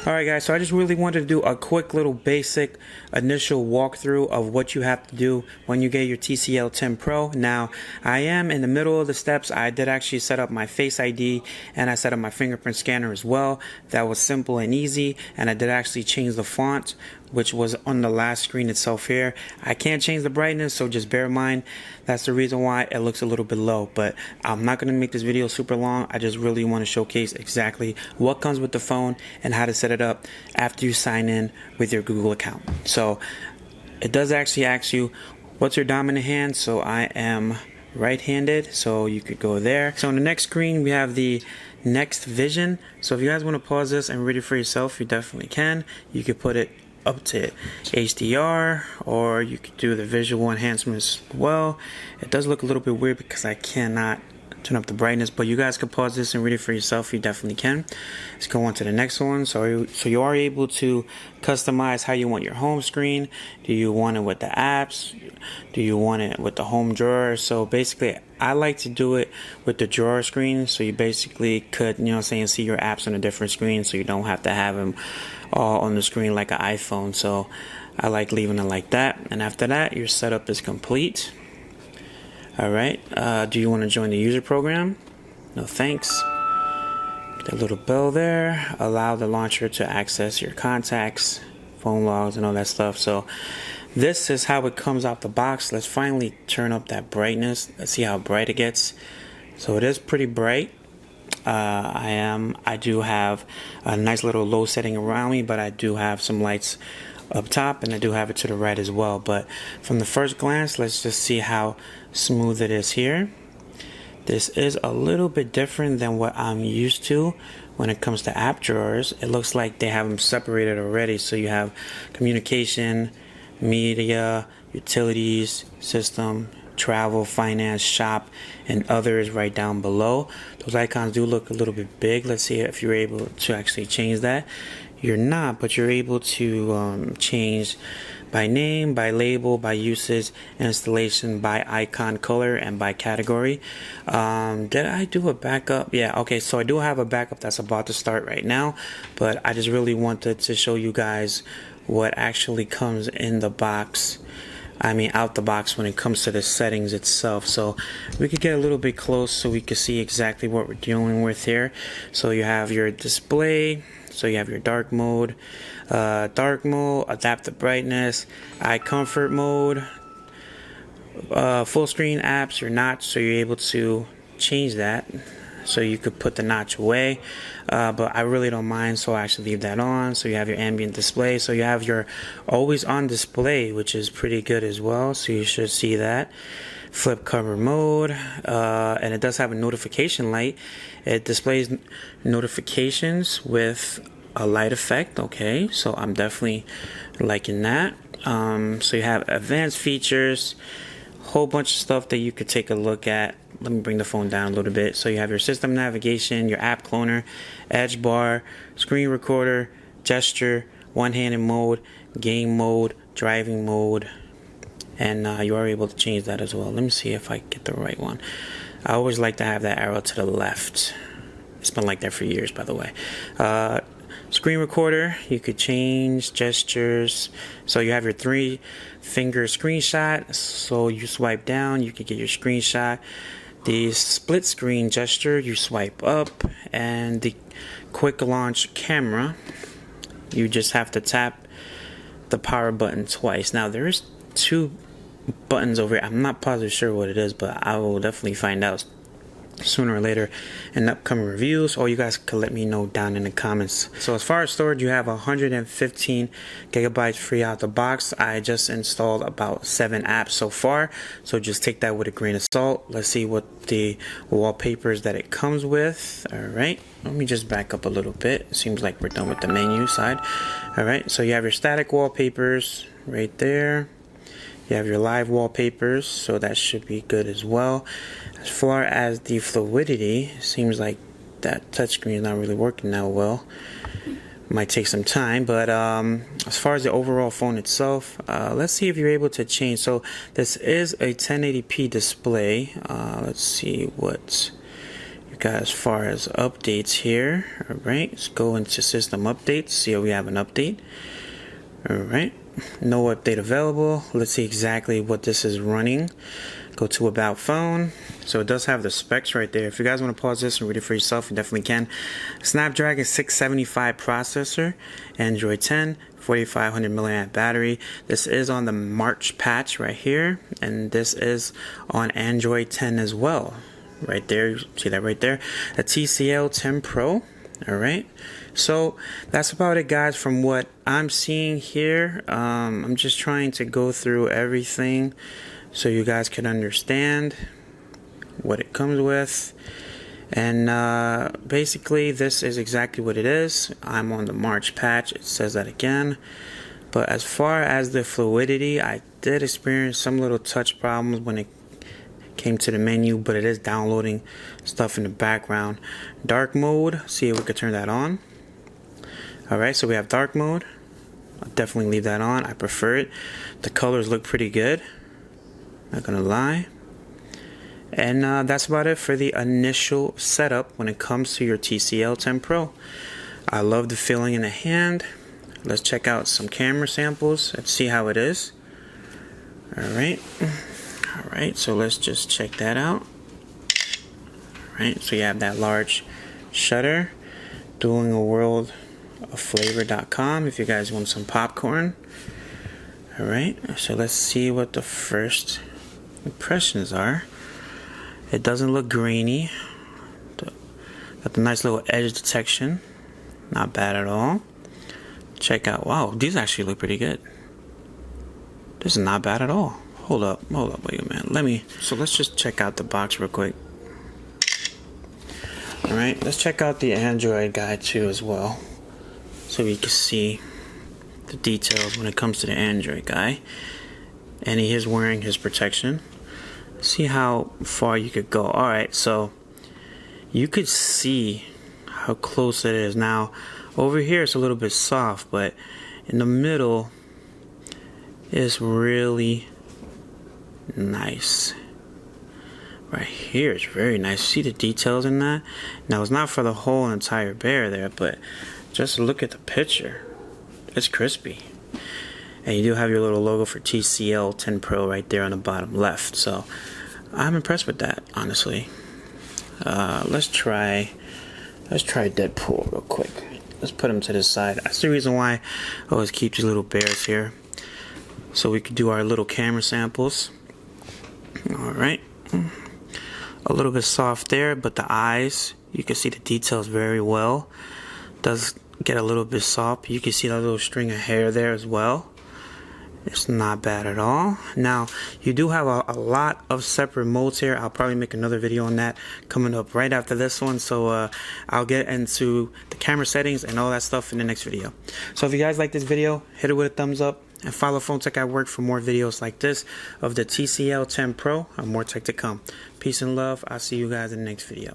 Alright guys, so I just really wanted to do a quick little basic initial walkthrough of what you have to do when you get your TCL 10 Pro. Now, I am in the middle of the steps. I did actually set up my Face ID and I set up my fingerprint scanner as well. That was simple and easy, and I did actually change the font, which was on the last screen itself here. I can't change the brightness, so just bear in mind that's the reason why it looks a little bit low. But I'm not going to make this video super long. I just really want to showcase exactly what comes with the phone and how to set it up after you sign in with your Google account. So it does actually ask you what's your dominant hand. So I am right-handed, so you could go there. So on the next screen we have the next vision. So if you guys want to pause this and read it for yourself, you definitely can. You could put it up to HDR, or you could do the visual enhancements as well. It does look a little bit weird because I cannot turn up the brightness, but you guys can pause this and read it for yourself. You definitely can. Let's go on to the next one. So you are able to customize how you want your home screen. Do you want it with the apps? Do you want it with the home drawer? So basically I like to do it with the drawer screen, so you basically could, see your apps on a different screen, so you don't have to have them all on the screen like an iPhone. So I like leaving it like that, and after that your setup is complete. Alright, do you want to join the user program? No thanks. That little bell there, allow the launcher to access your contacts, phone logs, and all that stuff. So this is how it comes out the box. Let's finally turn up that brightness. Let's see how bright it gets. So it is pretty bright. I do have a nice little low setting around me, but I do have some lights up top, and I do have it to the right as well. But from the first glance, let's just see how smooth it is here. This is a little bit different than what I'm used to when it comes to app drawers. It looks like they have them separated already. So you have communication, media, utilities, system, travel, finance, shop, and others right down below. Those icons do look a little bit big. Let's see if you're able to actually change that. You're not, but you're able to change by name, by label, by usage, installation, by icon color, and by category. Did I do a backup? Yeah, okay, so I do have a backup that's about to start right now, but I just really wanted to show you guys what actually comes in the box. Out the box when it comes to the settings itself. So we could get a little bit close so we can see exactly what we're dealing with here. So you have your display. So you have your dark mode, adaptive brightness, eye comfort mode, full screen apps, your notch, so you're able to change that. So you could put the notch away, but I really don't mind, so I actually leave that on. So you have your ambient display, so you have your always on display, which is pretty good as well, so you should see that. Flip cover mode, and it does have a notification light. It displays notifications with a light effect. Okay, so I'm definitely liking that. So you have advanced features, whole bunch of stuff that you could take a look at. Let me bring the phone down a little bit. So you have your system navigation, your app cloner, edge bar, screen recorder, gesture, one-handed mode, game mode, driving mode, and you are able to change that as well. Let me see if I get the right one. I always like to have that arrow to the left. It's been like that for years, by the way. Screen recorder, you could change gestures. So you have your 3-finger screenshot. So you swipe down, you can get your screenshot. The split screen gesture, you swipe up, and the quick launch camera, you just have to tap the power button twice. Now there's 2 buttons over here. I'm not positive sure what it is, but I will definitely find out sooner or later in upcoming reviews, or you guys can let me know down in the comments. So as far as storage, you have 115 gigabytes free out the box. I just installed about 7 apps so far, so just take that with a grain of salt. Let's see what the wallpapers that it comes with. Alright, let me just back up a little bit. It seems like we're done with the menu side. Alright, so you have your static wallpapers right there. You have your live wallpapers, so that should be good as well. As far as the fluidity, seems like that touchscreen is not really working that well. Might take some time, but as far as the overall phone itself, let's see if you're able to change. So this is a 1080p display. Let's see what We got as far as updates here. Alright, let's go into system updates, see if we have an update. Alright, no update available. Let's see exactly what this is running. Go to about phone. So it does have the specs right there. If you guys want to pause this and read it for yourself, you definitely can. Snapdragon 675 processor, Android 10, 4500 milliamp battery. This is on the March patch right here, and this is on Android 10 as well. Right there, see that right there? A TCL 10 Pro. Alright, so that's about it, guys, from what I'm seeing here. I'm just trying to go through everything so you guys can understand what it comes with. And basically this is exactly what it is. I'm on the March patch, it says that again. But as far as the fluidity, I did experience some little touch problems when it came to the menu, but it is downloading stuff in the background. Dark mode, see if we could turn that on. Alright, so we have dark mode. I'll definitely leave that on. I prefer it. The colors look pretty good, not gonna lie. And that's about it for the initial setup when it comes to your TCL 10 Pro. I love the feeling in the hand. Let's check out some camera samples and see how it is. Alright, so let's just check that out. Alright, so you have that large shutter. Doing a world of flavor.com if you guys want some popcorn. Alright, so let's see what the first impressions are. It doesn't look grainy. Got the nice little edge detection. Not bad at all. Check out, wow, these actually look pretty good. This is not bad at all. Hold up, wait a minute. So let's just check out the box real quick. Alright, let's check out the Android guide too as well, so we can see the details when it comes to the Android guy. And he is wearing his protection. See how far you could go. Alright, so you could see how close it is. Now, over here it's a little bit soft, but in the middle it's really nice. Right here it's very nice. See the details in that? Now it's not for the whole entire bear there, but just look at the picture. It's crispy. And you do have your little logo for TCL 10 Pro right there on the bottom left. So I'm impressed with that, honestly. Let's try Deadpool real quick. Let's put him to the side. That's the reason why I always keep these little bears here, so we could do our little camera samples. Alright, a little bit soft there, but the eyes, you can see the details very well. Does get a little bit soft. You can see that little string of hair there as well. It's not bad at all. Now, you do have a lot of separate modes here. I'll probably make another video on that coming up right after this one. So I'll get into the camera settings and all that stuff in the next video. So if you guys like this video, hit it with a thumbs up. And follow Phone Tech at Work for more videos like this of the TCL 10 Pro and more tech to come. Peace and love. I'll see you guys in the next video.